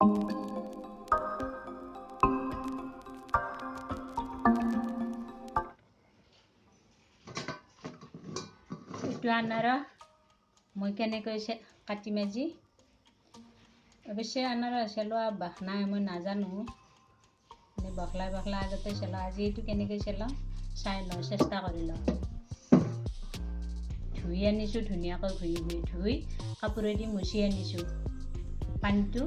এইটো আনাৰস মই কেনেকৈ কাটি মেজি অৱশ্যে আনাৰস চেলোৱা অভ্যাস নাই, মই নাজানো। মানে বখলাই বখলাই আগতে চেলাওঁ। আজি এইটো কেনেকৈ চেলাওঁ চাই লওঁ, চেষ্টা কৰি লওঁ। ধুই আনিছোঁ, ধুনীয়াকৈ ধুই কাপোৰেদি মুচি আনিছোঁ। পানীটো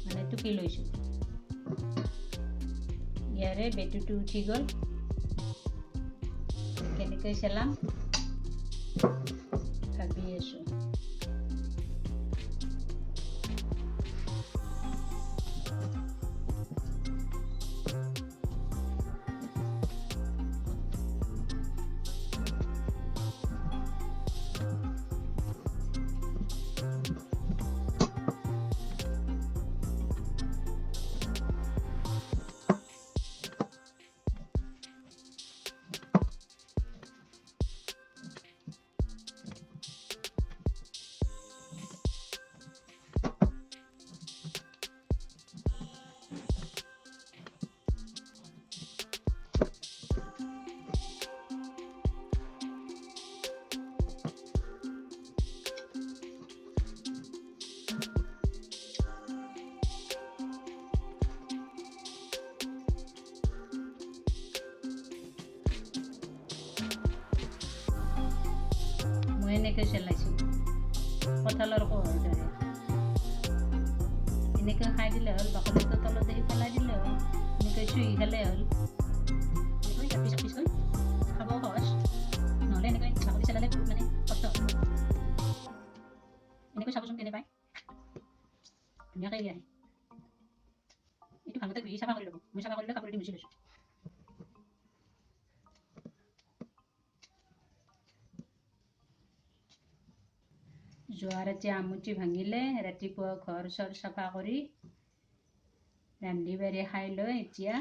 মানে টুকি লৈছোঁ। ইয়াৰে বেটুটো উঠি গ'ল। কেনেকৈ চেলাম ভাবি আছোঁ। মই এনেকৈ চেলাইছোঁ কঁঠালৰ কোহৰ দৰে। এনেকৈ খাই দিলে হ'ল, বাকলিটো তলতে পেলাই দিলে হ'ল, এনেকৈ চুহি খালে হ'ল। এনেকৈ এপিচ এপিচকৈ খাব সহজ, নহ'লে এনেকৈ বাকলি চেলালে বহুত মানে কষ্ট। এনেকৈ চাবচোন কেনে পায়, ধুনীয়াকৈ আহে। এইটো ভালমতে ধুই চাফা কৰি ল'ব। মই চাফা কৰিলে কাপোৰেদি মুচি লৈছোঁ। যোৱা ৰাতি আমুঠি ভাঙিলে, ৰাতিপুৱা ঘৰ চৰ চাফা কৰি ৰান্ধি বাঢ়ি খাই লৈ এতিয়া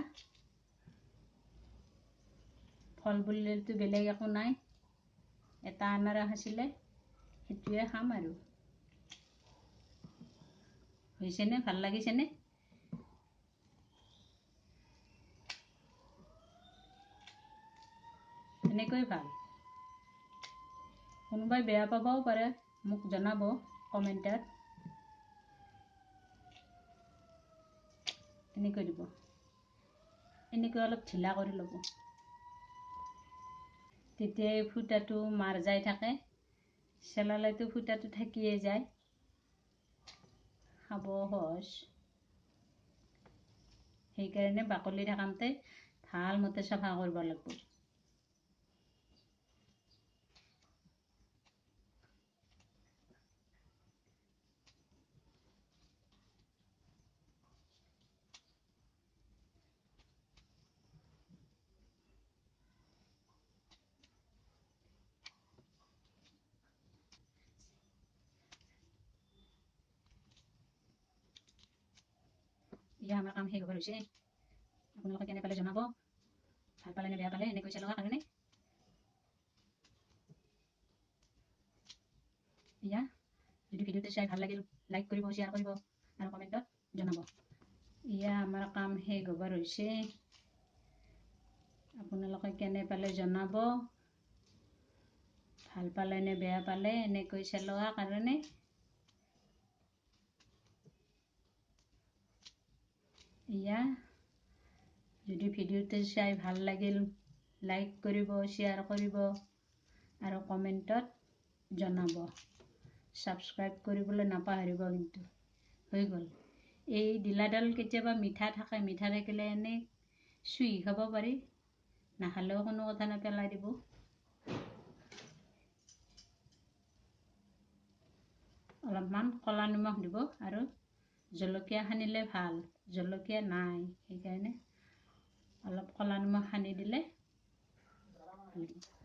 ফল বুলিলেতো বেলেগ একো নাই, এটা আনাৰস আছিলে সেইটোৱে খাম আৰু। হৈছেনে? ভাল লাগিছেনে? এনেকৈ ভাল। কোনোবাই বেয়া পাবও পাৰে, মোক জনাব কমেণ্টত। এনেকৈ দিব, এনেকৈ অলপ ঢিলা কৰি ল'ব, তেতিয়া এই ফুটাটো মাৰ যাই থাকে। চেলালেতো ফুটাটো থাকিয়ে যায়, খাব সহজ। সেইকাৰণে বাকলি থাকোঁতে ভালমতে চাফা কৰিব লাগিব। এতিয়া আমাৰ কাম শেষ হ'ব হৈছে। আপোনালোকে কেনে পালে জনাব, ভাল পালে নে বেয়া পালে এনেকৈ চেলোৱাৰ কাৰণে। এতিয়া যদি ভিডিঅ'টো চাই ভাল লাগিল, লাইক কৰিব, শ্বেয়াৰ কৰিব আৰু কমেণ্টত জনাব। এয়া আমাৰ কাম শেষ হ'বৰ হৈছে। আপোনালোকে কেনে পালে জনাব, ভাল পালে নে বেয়া পালে এনেকৈ চেলোৱাৰ কাৰণে। এয়া যদি ভিডিঅ'টো চাই ভাল লাগিল, লাইক কৰিব, শ্বেয়াৰ কৰিব আৰু কমেণ্টত জনাব। ছাবস্ক্ৰাইব কৰিবলৈ নাপাহৰিব কিন্তু। হৈ গ'ল। এই ডিলাডাল কেতিয়াবা মিঠা থাকে, মিঠা থাকিলে এনেই চুহি খাব পাৰি, নাখালেও কোনো কথা নাই, পেলাই দিব। অলপমান ক'লা নিমখ দিব আৰু জলকীয়া সানিলে ভাল, জলকীয়া নাই সেইকাৰণে অলপ ক'লা নিমখ সানি দিলে ভাল লাগিব।